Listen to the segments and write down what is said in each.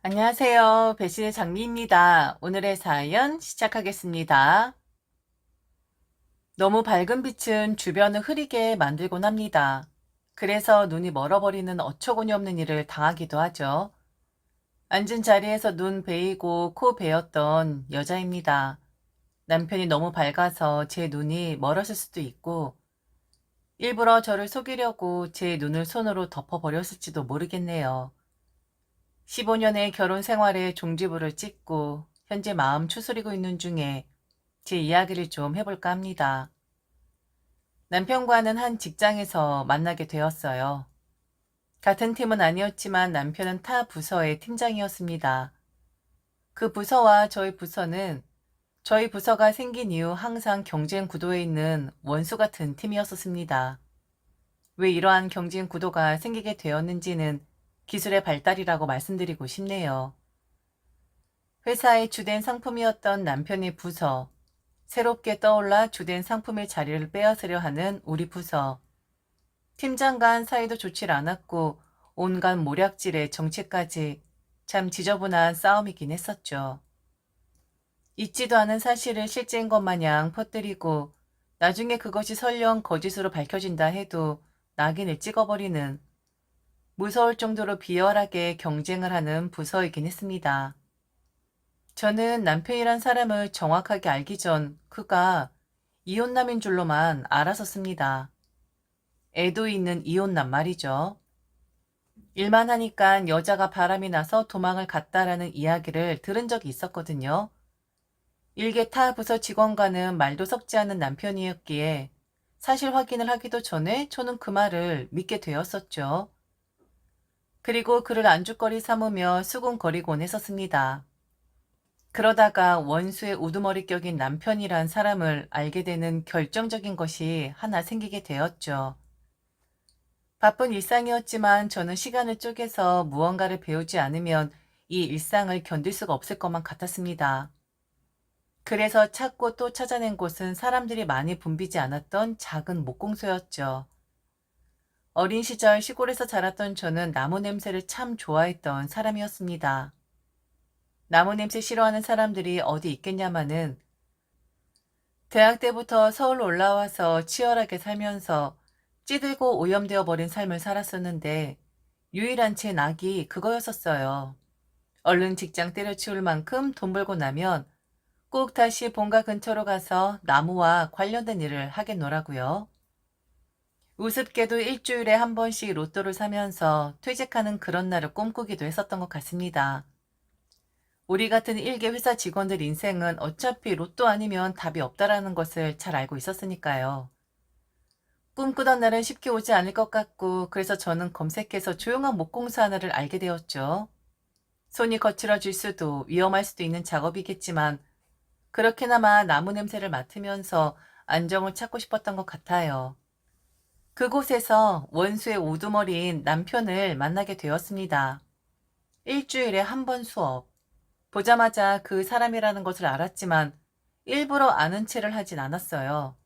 안녕하세요. 배신의 장미입니다. 오늘의 사연 시작하겠습니다. 너무 밝은 빛은 주변을 흐리게 만들곤 합니다. 그래서 눈이 멀어버리는 어처구니 없는 일을 당하기도 하죠. 앉은 자리에서 눈 베이고 코 베었던 여자입니다. 남편이 너무 밝아서 제 눈이 멀었을 수도 있고, 일부러 저를 속이려고 제 눈을 손으로 덮어버렸을지도 모르겠네요. 15년의 결혼 생활에 종지부를 찍고 현재 마음 추스리고 있는 중에 제 이야기를 좀 해볼까 합니다. 남편과는 한 직장에서 만나게 되었어요. 같은 팀은 아니었지만 남편은 타 부서의 팀장이었습니다. 그 부서와 저희 부서는 저희 부서가 생긴 이후 항상 경쟁 구도에 있는 원수 같은 팀이었었습니다. 왜 이러한 경쟁 구도가 생기게 되었는지는 기술의 발달이라고 말씀드리고 싶네요. 회사의 주된 상품이었던 남편의 부서, 새롭게 떠올라 주된 상품의 자리를 빼앗으려 하는 우리 부서, 팀장 간 사이도 좋질 않았고 온갖 모략질에 정치까지 참 지저분한 싸움이긴 했었죠. 있지도 않은 사실을 실제인 것 마냥 퍼뜨리고 나중에 그것이 설령 거짓으로 밝혀진다 해도 낙인을 찍어버리는 무서울 정도로 비열하게 경쟁을 하는 부서이긴 했습니다. 저는 남편이란 사람을 정확하게 알기 전 그가 이혼남인 줄로만 알았었습니다. 애도 있는 이혼남 말이죠. 일만 하니까 여자가 바람이 나서 도망을 갔다라는 이야기를 들은 적이 있었거든요. 일개 타 부서 직원과는 말도 섞지 않은 남편이었기에 사실 확인을 하기도 전에 저는 그 말을 믿게 되었었죠. 그리고 그를 안주거리 삼으며 수군거리곤 했었습니다. 그러다가 원수의 우두머리 격인 남편이란 사람을 알게 되는 결정적인 것이 하나 생기게 되었죠. 바쁜 일상이었지만 저는 시간을 쪼개서 무언가를 배우지 않으면 이 일상을 견딜 수가 없을 것만 같았습니다. 그래서 찾고 또 찾아낸 곳은 사람들이 많이 붐비지 않았던 작은 목공소였죠. 어린 시절 시골에서 자랐던 저는 나무 냄새를 참 좋아했던 사람이었습니다. 나무 냄새 싫어하는 사람들이 어디 있겠냐마는 대학 때부터 서울로 올라와서 치열하게 살면서 찌들고 오염되어 버린 삶을 살았었는데 유일한 제 낙이 그거였었어요. 얼른 직장 때려치울 만큼 돈 벌고 나면 꼭 다시 본가 근처로 가서 나무와 관련된 일을 하겠노라고요. 우습게도 일주일에 한 번씩 로또를 사면서 퇴직하는 그런 날을 꿈꾸기도 했었던 것 같습니다. 우리 같은 일개 회사 직원들 인생은 어차피 로또 아니면 답이 없다라는 것을 잘 알고 있었으니까요. 꿈꾸던 날은 쉽게 오지 않을 것 같고 그래서 저는 검색해서 조용한 목공사 하나를 알게 되었죠. 손이 거칠어질 수도 위험할 수도 있는 작업이겠지만 그렇게나마 나무 냄새를 맡으면서 안정을 찾고 싶었던 것 같아요. 그곳에서 원수의 우두머리인 남편을 만나게 되었습니다. 일주일에 한 번 수업. 보자마자 그 사람이라는 것을 알았지만 일부러 아는 체를 하진 않았어요.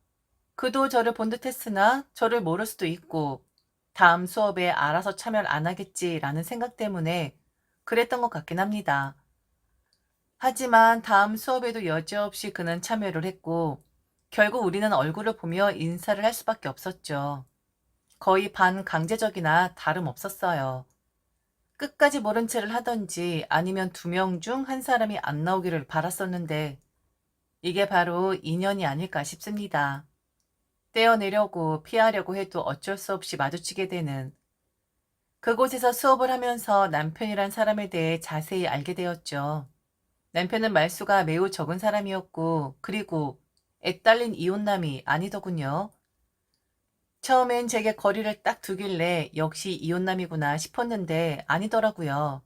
그도 저를 본 듯했으나 저를 모를 수도 있고 다음 수업에 알아서 참여를 안 하겠지라는 생각 때문에 그랬던 것 같긴 합니다. 하지만 다음 수업에도 여지없이 그는 참여를 했고 결국 우리는 얼굴을 보며 인사를 할 수밖에 없었죠. 거의 반강제적이나 다름없었어요. 끝까지 모른 채를 하던지 아니면 두 명 중 한 사람이 안 나오기를 바랐었는데 이게 바로 인연이 아닐까 싶습니다. 떼어내려고 피하려고 해도 어쩔 수 없이 마주치게 되는 그곳에서 수업을 하면서 남편이란 사람에 대해 자세히 알게 되었죠. 남편은 말수가 매우 적은 사람이었고 그리고 애딸린 이혼남이 아니더군요. 처음엔 제게 거리를 딱 두길래 역시 이혼남이구나 싶었는데 아니더라고요.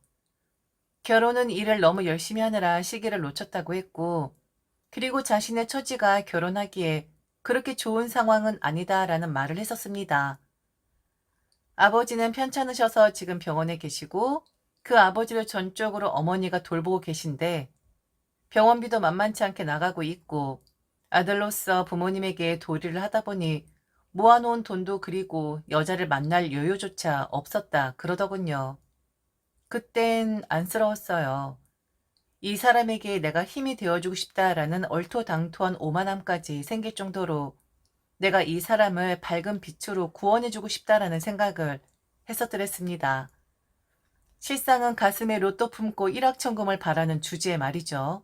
결혼은 일을 너무 열심히 하느라 시기를 놓쳤다고 했고 그리고 자신의 처지가 결혼하기에 그렇게 좋은 상황은 아니다라는 말을 했었습니다. 아버지는 편찮으셔서 지금 병원에 계시고 그 아버지를 전적으로 어머니가 돌보고 계신데 병원비도 만만치 않게 나가고 있고 아들로서 부모님에게 도리를 하다 보니 모아놓은 돈도 그리고 여자를 만날 여유조차 없었다 그러더군요. 그땐 안쓰러웠어요. 이 사람에게 내가 힘이 되어주고 싶다라는 얼토당토한 오만함까지 생길 정도로 내가 이 사람을 밝은 빛으로 구원해주고 싶다라는 생각을 했었더랬습니다. 실상은 가슴에 로또 품고 일확천금을 바라는 주제의 말이죠.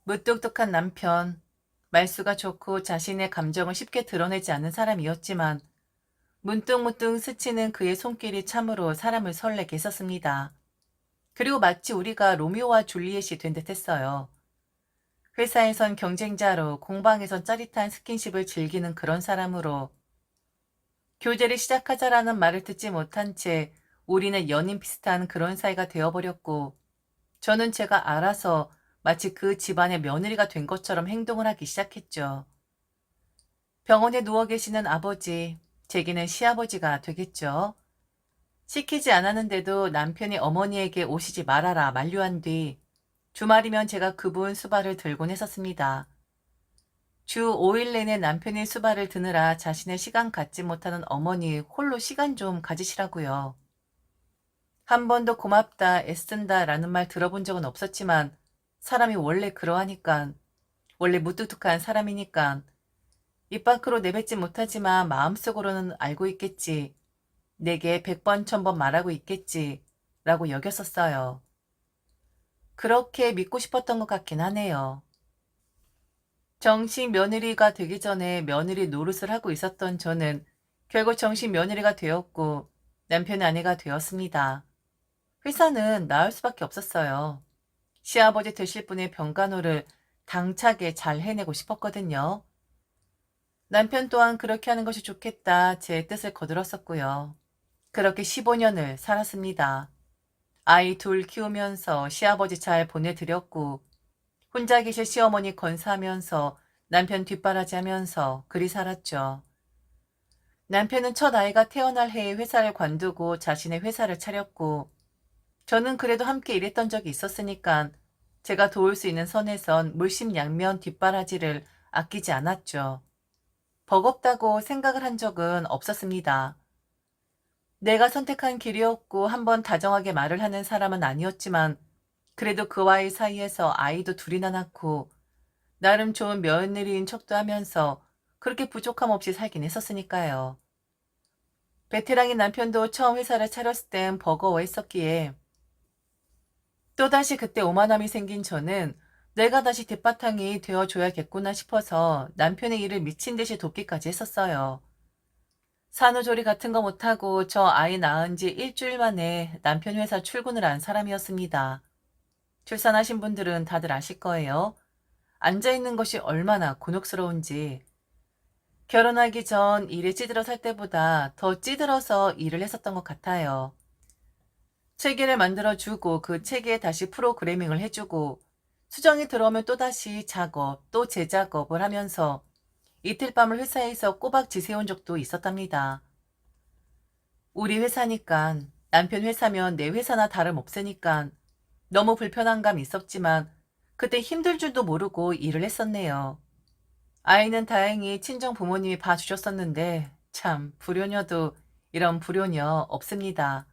무뚝뚝한 남편, 말수가 좋고 자신의 감정을 쉽게 드러내지 않는 사람이었지만 문득문득 스치는 그의 손길이 참으로 사람을 설레게 했었습니다. 그리고 마치 우리가 로미오와 줄리엣이 된 듯했어요. 회사에선 경쟁자로, 공방에선 짜릿한 스킨십을 즐기는 그런 사람으로 교제를 시작하자라는 말을 듣지 못한 채 우리는 연인 비슷한 그런 사이가 되어버렸고, 저는 제가 알아서 마치 그 집안의 며느리가 된 것처럼 행동을 하기 시작했죠. 병원에 누워 계시는 아버지, 제게는 시아버지가 되겠죠. 시키지 않았는데도 남편이 어머니에게 오시지 말아라 만류한 뒤 주말이면 제가 그분 수발을 들곤 했었습니다. 주 5일 내내 남편의 수발을 드느라 자신의 시간 갖지 못하는 어머니 홀로 시간 좀 가지시라고요. 한 번도 고맙다, 애쓴다 라는 말 들어본 적은 없었지만 사람이 원래 그러하니깐, 원래 무뚝뚝한 사람이니깐 입 밖으로 내뱉지 못하지만 마음속으로는 알고 있겠지. 내게 100번 1000번 말하고 있겠지 라고 여겼었어요. 그렇게 믿고 싶었던 것 같긴 하네요. 정식 며느리가 되기 전에 며느리 노릇을 하고 있었던 저는 결국 정식 며느리가 되었고 남편의 아내가 되었습니다. 회사는 나을 수밖에 없었어요. 시아버지 되실 분의 병간호를 당차게 잘 해내고 싶었거든요. 남편 또한 그렇게 하는 것이 좋겠다 제 뜻을 거들었었고요. 그렇게 15년을 살았습니다. 아이 둘 키우면서 시아버지 잘 보내드렸고 혼자 계실 시어머니 건사하면서 남편 뒷바라지하면서 그리 살았죠. 남편은 첫 아이가 태어날 해에 회사를 관두고 자신의 회사를 차렸고 저는 그래도 함께 일했던 적이 있었으니까 제가 도울 수 있는 선에선 물심양면 뒷바라지를 아끼지 않았죠. 버겁다고 생각을 한 적은 없었습니다. 내가 선택한 길이었고 한번 다정하게 말을 하는 사람은 아니었지만 그래도 그와의 사이에서 아이도 둘이나 낳고 나름 좋은 며느리인 척도 하면서 그렇게 부족함 없이 살긴 했었으니까요. 베테랑인 남편도 처음 회사를 차렸을 땐 버거워했었기에 또다시 그때 오만함이 생긴 저는 내가 다시 뒷바탕이 되어줘야겠구나 싶어서 남편의 일을 미친 듯이 돕기까지 했었어요. 산후조리 같은 거 못하고 저 아이 낳은 지 일주일 만에 남편 회사 출근을 한 사람이었습니다. 출산하신 분들은 다들 아실 거예요. 앉아있는 것이 얼마나 곤혹스러운지. 결혼하기 전 일에 찌들어 살 때보다 더 찌들어서 일을 했었던 것 같아요. 체계를 만들어주고 그 체계에 다시 프로그래밍을 해주고 수정이 들어오면 또다시 작업, 또 재작업을 하면서 이틀 밤을 회사에서 꼬박 지새운 적도 있었답니다. 우리 회사니까 남편 회사면 내 회사나 다름없으니까 너무 불편한 감이 있었지만 그때 힘들 줄도 모르고 일을 했었네요. 아이는 다행히 친정 부모님이 봐주셨었는데 참 불효녀도 이런 불효녀 없습니다.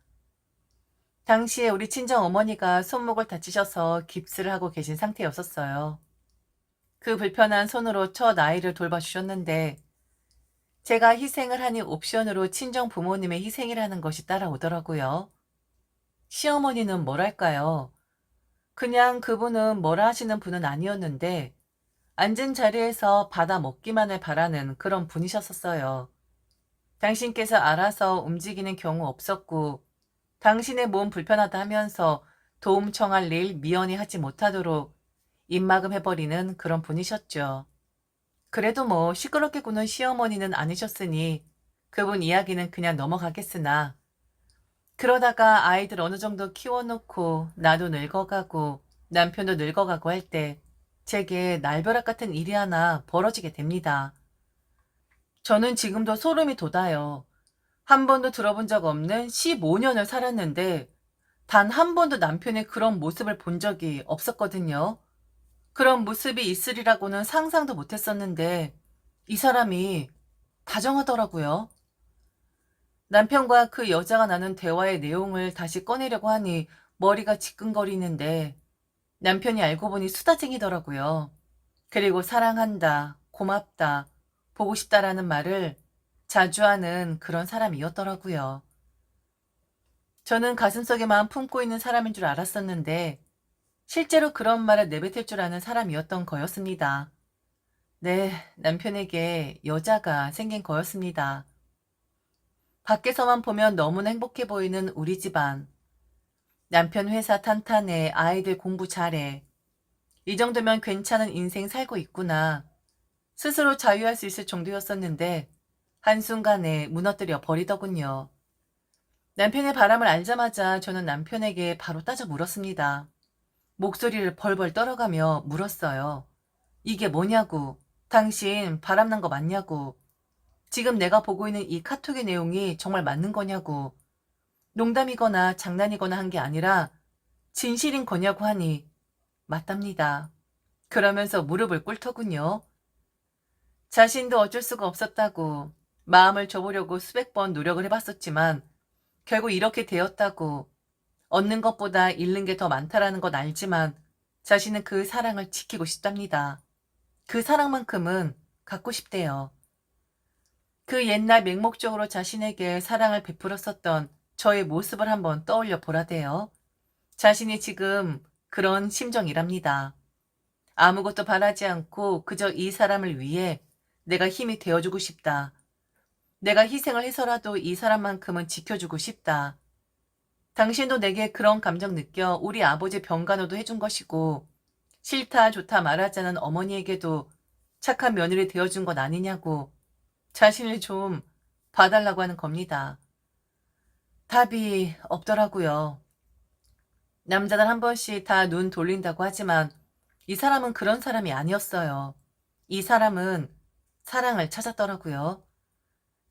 당시에 우리 친정 어머니가 손목을 다치셔서 깁스를 하고 계신 상태였었어요. 그 불편한 손으로 첫 아이를 돌봐주셨는데 제가 희생을 하니 옵션으로 친정 부모님의 희생이라는 것이 따라오더라고요. 시어머니는 뭐랄까요? 그냥 그분은 뭐라 하시는 분은 아니었는데 앉은 자리에서 받아 먹기만을 바라는 그런 분이셨었어요. 당신께서 알아서 움직이는 경우 없었고 당신의 몸 불편하다 하면서 도움 청할 일 미연히 하지 못하도록 입막음해버리는 그런 분이셨죠. 그래도 뭐 시끄럽게 구는 시어머니는 아니셨으니 그분 이야기는 그냥 넘어가겠으나 그러다가 아이들 어느 정도 키워놓고 나도 늙어가고 남편도 늙어가고 할 때 제게 날벼락 같은 일이 하나 벌어지게 됩니다. 저는 지금도 소름이 돋아요. 한 번도 들어본 적 없는 15년을 살았는데 단 한 번도 남편의 그런 모습을 본 적이 없었거든요. 그런 모습이 있으리라고는 상상도 못했었는데 이 사람이 다정하더라고요. 남편과 그 여자가 나눈 대화의 내용을 다시 꺼내려고 하니 머리가 지끈거리는데 남편이 알고 보니 수다쟁이더라고요. 그리고 사랑한다, 고맙다, 보고 싶다라는 말을 자주 하는 그런 사람이었더라고요. 저는 가슴속에만 품고 있는 사람인 줄 알았었는데 실제로 그런 말을 내뱉을 줄 아는 사람이었던 거였습니다. 네, 남편에게 여자가 생긴 거였습니다. 밖에서만 보면 너무나 행복해 보이는 우리 집안. 남편 회사 탄탄해, 아이들 공부 잘해. 이 정도면 괜찮은 인생 살고 있구나. 스스로 자유할 수 있을 정도였었는데 한순간에 무너뜨려 버리더군요. 남편의 바람을 알자마자 저는 남편에게 바로 따져 물었습니다. 목소리를 벌벌 떨어가며 물었어요. 이게 뭐냐고. 당신 바람난 거 맞냐고. 지금 내가 보고 있는 이 카톡의 내용이 정말 맞는 거냐고. 농담이거나 장난이거나 한 게 아니라 진실인 거냐고 하니 맞답니다. 그러면서 무릎을 꿇더군요. 자신도 어쩔 수가 없었다고 마음을 줘보려고 수백 번 노력을 해봤었지만 결국 이렇게 되었다고 얻는 것보다 잃는 게 더 많다라는 건 알지만 자신은 그 사랑을 지키고 싶답니다. 그 사랑만큼은 갖고 싶대요. 그 옛날 맹목적으로 자신에게 사랑을 베풀었었던 저의 모습을 한번 떠올려 보라대요. 자신이 지금 그런 심정이랍니다. 아무것도 바라지 않고 그저 이 사람을 위해 내가 힘이 되어주고 싶다. 내가 희생을 해서라도 이 사람만큼은 지켜주고 싶다. 당신도 내게 그런 감정 느껴 우리 아버지 병간호도 해준 것이고 싫다 좋다 말하자는 어머니에게도 착한 며느리 되어준 것 아니냐고 자신을 좀 봐달라고 하는 겁니다. 답이 없더라고요. 남자들 한 번씩 다 눈 돌린다고 하지만 이 사람은 그런 사람이 아니었어요. 이 사람은 사랑을 찾았더라고요.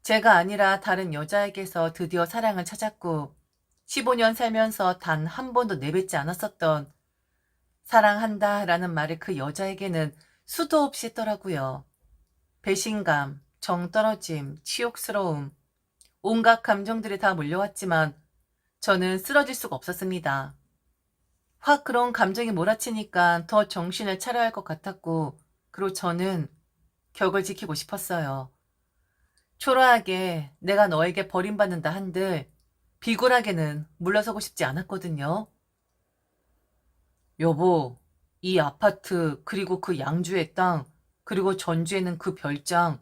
제가 아니라 다른 여자에게서 드디어 사랑을 찾았고 15년 살면서 단 한 번도 내뱉지 않았었던 사랑한다 라는 말을 그 여자에게는 수도 없이 했더라고요. 배신감, 정떨어짐, 치욕스러움, 온갖 감정들이 다 몰려왔지만 저는 쓰러질 수가 없었습니다. 확 그런 감정이 몰아치니까 더 정신을 차려야 할 것 같았고 그리고 저는 격을 지키고 싶었어요. 초라하게 내가 너에게 버림받는다 한들 비굴하게는 물러서고 싶지 않았거든요. 여보, 이 아파트 그리고 그 양주의 땅 그리고 전주에는 그 별장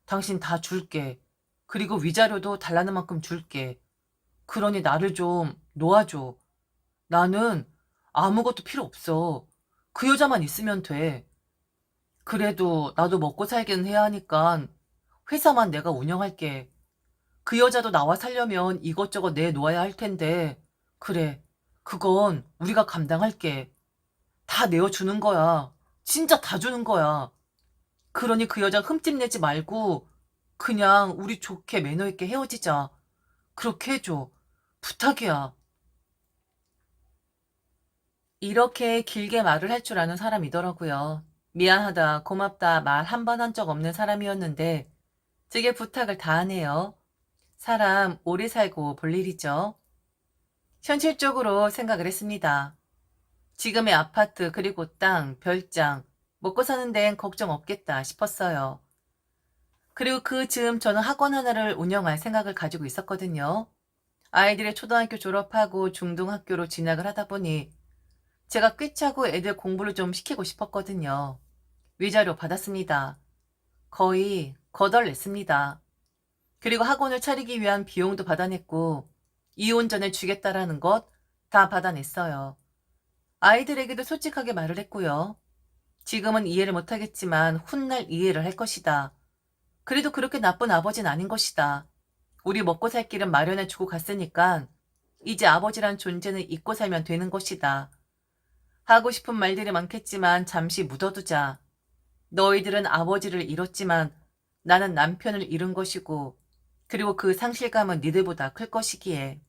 당신 다 줄게. 그리고 위자료도 달라는 만큼 줄게. 그러니 나를 좀 놓아줘. 나는 아무것도 필요 없어. 그 여자만 있으면 돼. 그래도 나도 먹고 살기는 해야 하니까 회사만 내가 운영할게. 그 여자도 나와 살려면 이것저것 내놓아야 할 텐데. 그래, 그건 우리가 감당할게. 다 내어주는 거야. 진짜 다 주는 거야. 그러니 그 여자 흠집 내지 말고 그냥 우리 좋게 매너 있게 헤어지자. 그렇게 해줘. 부탁이야. 이렇게 길게 말을 할 줄 아는 사람이더라고요. 미안하다, 고맙다 말 한 번 한 적 없는 사람이었는데 제게 부탁을 다 하네요. 사람 오래 살고 볼 일이죠. 현실적으로 생각을 했습니다. 지금의 아파트 그리고 땅, 별장, 먹고 사는 데엔 걱정 없겠다 싶었어요. 그리고 그 즈음 저는 학원 하나를 운영할 생각을 가지고 있었거든요. 아이들의 초등학교 졸업하고 중등학교로 진학을 하다 보니 제가 꿰차고 애들 공부를 좀 시키고 싶었거든요. 위자료 받았습니다. 거의 거덜냈습니다. 그리고 학원을 차리기 위한 비용도 받아냈고 이혼 전에 주겠다라는 것 다 받아냈어요. 아이들에게도 솔직하게 말을 했고요. 지금은 이해를 못하겠지만 훗날 이해를 할 것이다. 그래도 그렇게 나쁜 아버지는 아닌 것이다. 우리 먹고 살 길은 마련해주고 갔으니까 이제 아버지란 존재는 잊고 살면 되는 것이다. 하고 싶은 말들이 많겠지만 잠시 묻어두자. 너희들은 아버지를 잃었지만 나는 남편을 잃은 것이고 그리고 그 상실감은 니들보다 클 것이기에.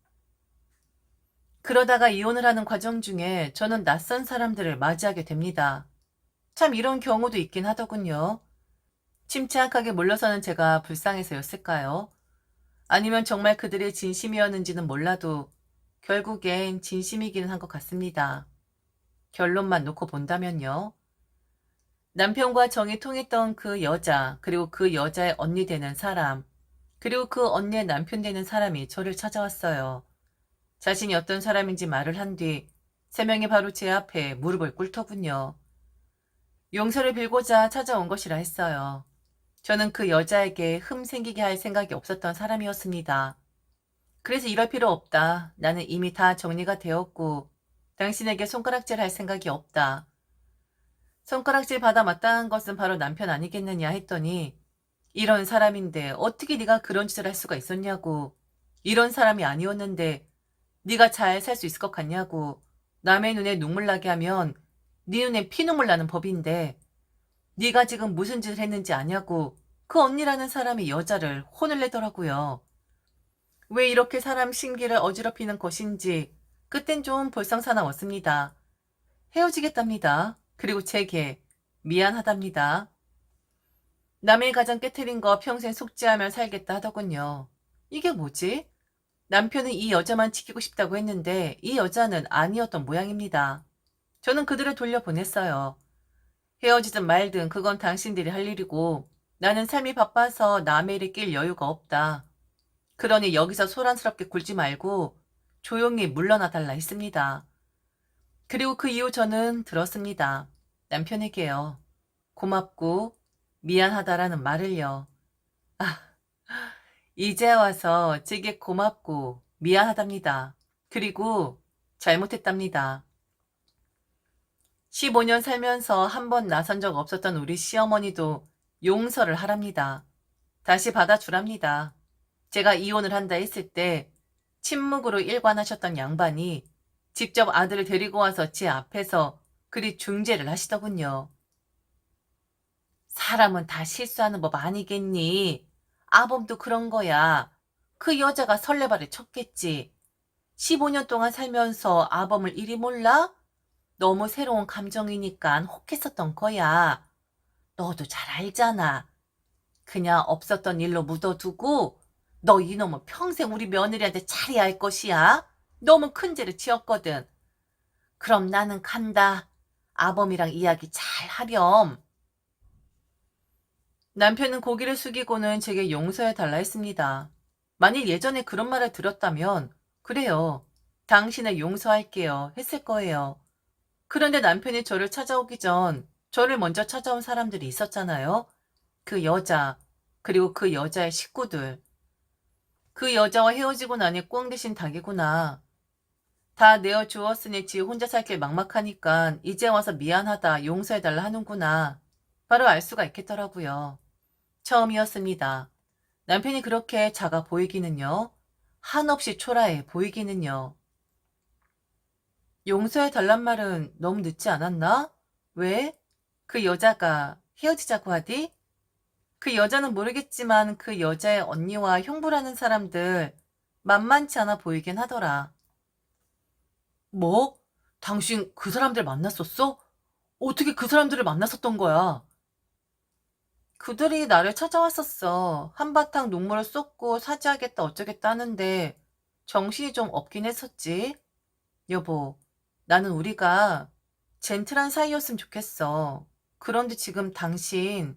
그러다가 이혼을 하는 과정 중에 저는 낯선 사람들을 맞이하게 됩니다. 참 이런 경우도 있긴 하더군요. 침착하게 물러서는 제가 불쌍해서였을까요? 아니면 정말 그들의 진심이었는지는 몰라도 결국엔 진심이기는 한 것 같습니다. 결론만 놓고 본다면요. 남편과 정이 통했던 그 여자, 그리고 그 여자의 언니 되는 사람, 그리고 그 언니의 남편 되는 사람이 저를 찾아왔어요. 자신이 어떤 사람인지 말을 한 뒤 세 명이 바로 제 앞에 무릎을 꿇더군요. 용서를 빌고자 찾아온 것이라 했어요. 저는 그 여자에게 흠 생기게 할 생각이 없었던 사람이었습니다. 그래서 이럴 필요 없다. 나는 이미 다 정리가 되었고 당신에게 손가락질 할 생각이 없다. 손가락질 받아 마땅한 것은 바로 남편 아니겠느냐 했더니 이런 사람인데 어떻게 네가 그런 짓을 할 수가 있었냐고. 이런 사람이 아니었는데 네가 잘 살 수 있을 것 같냐고. 남의 눈에 눈물 나게 하면 네 눈에 피눈물 나는 법인데 네가 지금 무슨 짓을 했는지 아냐고. 그 언니라는 사람이 여자를 혼을 내더라고요. 왜 이렇게 사람 심기를 어지럽히는 것인지 그땐 좀 볼썽사나웠습니다. 헤어지겠답니다. 그리고 제게 미안하답니다. 남의 가정 깨트린 거 평생 속죄하며 살겠다 하더군요. 이게 뭐지? 남편은 이 여자만 지키고 싶다고 했는데 이 여자는 아니었던 모양입니다. 저는 그들을 돌려보냈어요. 헤어지든 말든 그건 당신들이 할 일이고 나는 삶이 바빠서 남의 일에 낄 여유가 없다. 그러니 여기서 소란스럽게 굴지 말고 조용히 물러나 달라 했습니다. 그리고 그 이후 저는 들었습니다. 남편에게요. 고맙고 미안하다라는 말을요. 아, 이제 와서 제게 고맙고 미안하답니다. 그리고 잘못했답니다. 15년 살면서 한 번 나선 적 없었던 우리 시어머니도 용서를 하랍니다. 다시 받아주랍니다. 제가 이혼을 한다 했을 때 침묵으로 일관하셨던 양반이 직접 아들을 데리고 와서 제 앞에서 그리 중재를 하시더군요. 사람은 다 실수하는 법 아니겠니? 아범도 그런 거야. 그 여자가 설레발을 쳤겠지. 15년 동안 살면서 아범을 이리 몰라? 너무 새로운 감정이니까 혹했었던 거야. 너도 잘 알잖아. 그냥 없었던 일로 묻어두고 너 이놈은 평생 우리 며느리한테 잘해야 할 것이야. 너무 큰 죄를 지었거든. 그럼 나는 간다. 아범이랑 이야기 잘 하렴. 남편은 고개를 숙이고는 제게 용서해달라 했습니다. 만일 예전에 그런 말을 들었다면 그래요. 당신을 용서할게요 했을 거예요. 그런데 남편이 저를 찾아오기 전 저를 먼저 찾아온 사람들이 있었잖아요. 그 여자, 그리고 그 여자의 식구들. 그 여자와 헤어지고 나니 꽝 대신 닭이구나. 다 내어주었으니 지 혼자 살길 막막하니까 이제 와서 미안하다, 용서해달라 하는구나. 바로 알 수가 있겠더라고요. 처음이었습니다. 남편이 그렇게 작아 보이기는요. 한없이 초라해 보이기는요. 용서해달란 말은 너무 늦지 않았나? 왜? 그 여자가 헤어지자고 하디? 그 여자는 모르겠지만 그 여자의 언니와 형부라는 사람들 만만치 않아 보이긴 하더라. 뭐? 당신 그 사람들 만났었어? 어떻게 그 사람들을 만났었던 거야? 그들이 나를 찾아왔었어. 한바탕 눈물을 쏟고 사죄하겠다 어쩌겠다 하는데 정신이 좀 없긴 했었지. 여보, 나는 우리가 젠틀한 사이였으면 좋겠어. 그런데 지금 당신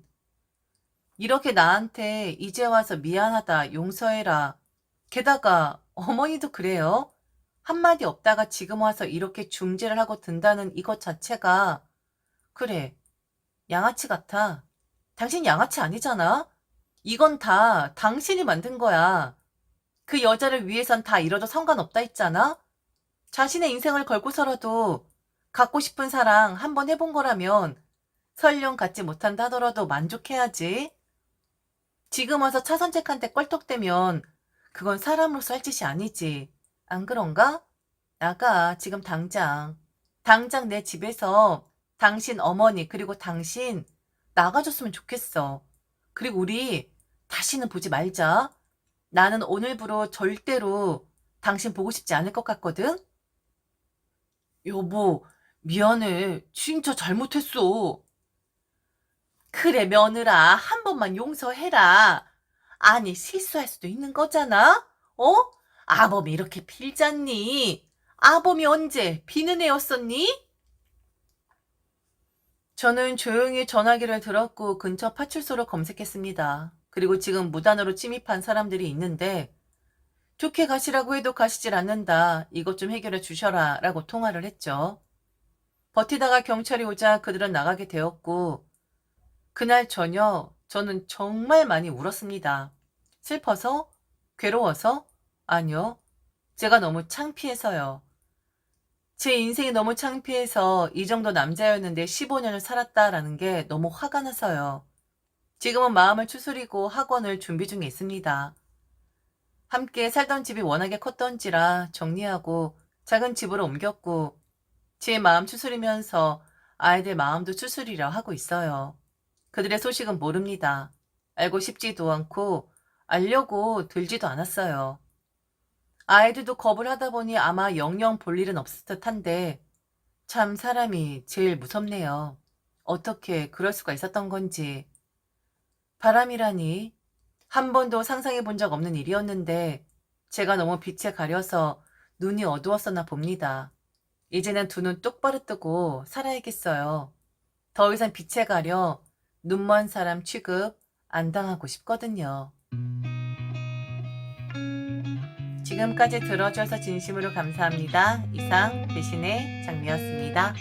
이렇게 나한테 이제 와서 미안하다, 용서해라. 게다가 어머니도 그래요. 한마디 없다가 지금 와서 이렇게 중재를 하고 든다는 이것 자체가 그래, 양아치 같아. 당신 양아치 아니잖아? 이건 다 당신이 만든 거야. 그 여자를 위해선 다 이뤄도 상관없다 했잖아? 자신의 인생을 걸고서라도 갖고 싶은 사랑 한번 해본 거라면 설령 갖지 못한다 하더라도 만족해야지. 지금 와서 차선책한테 껄떡대면 그건 사람으로서 할 짓이 아니지. 안 그런가? 나가, 지금 당장. 당장 내 집에서 당신 어머니 그리고 당신 나가줬으면 좋겠어. 그리고 우리 다시는 보지 말자. 나는 오늘부로 절대로 당신 보고 싶지 않을 것 같거든? 여보, 미안해. 진짜 잘못했어. 그래, 며느라. 한 번만 용서해라. 아니, 실수할 수도 있는 거잖아? 어? 아범이 이렇게 빌잖니? 아범이 언제 비는 애였었니? 저는 조용히 전화기를 들었고 근처 파출소를 검색했습니다. 그리고 지금 무단으로 침입한 사람들이 있는데 좋게 가시라고 해도 가시질 않는다. 이것 좀 해결해 주셔라 라고 통화를 했죠. 버티다가 경찰이 오자 그들은 나가게 되었고 그날 저녁 저는 정말 많이 울었습니다. 슬퍼서? 괴로워서? 아니요. 제가 너무 창피해서요. 제 인생이 너무 창피해서 이 정도 남자였는데 15년을 살았다라는 게 너무 화가 나서요. 지금은 마음을 추스리고 학원을 준비 중에 있습니다. 함께 살던 집이 워낙에 컸던지라 정리하고 작은 집으로 옮겼고 제 마음 추스리면서 아이들 마음도 추스리려 하고 있어요. 그들의 소식은 모릅니다. 알고 싶지도 않고 알려고 들지도 않았어요. 아이들도 겁을 하다 보니 아마 영영 볼 일은 없을 듯한데 참 사람이 제일 무섭네요. 어떻게 그럴 수가 있었던 건지. 바람이라니 한 번도 상상해 본 적 없는 일이었는데 제가 너무 빛에 가려서 눈이 어두웠었나 봅니다. 이제는 두 눈 똑바로 뜨고 살아야겠어요. 더 이상 빛에 가려 눈먼 사람 취급 안 당하고 싶거든요. 지금까지 들어줘서 진심으로 감사합니다. 이상 대신의 장미였습니다.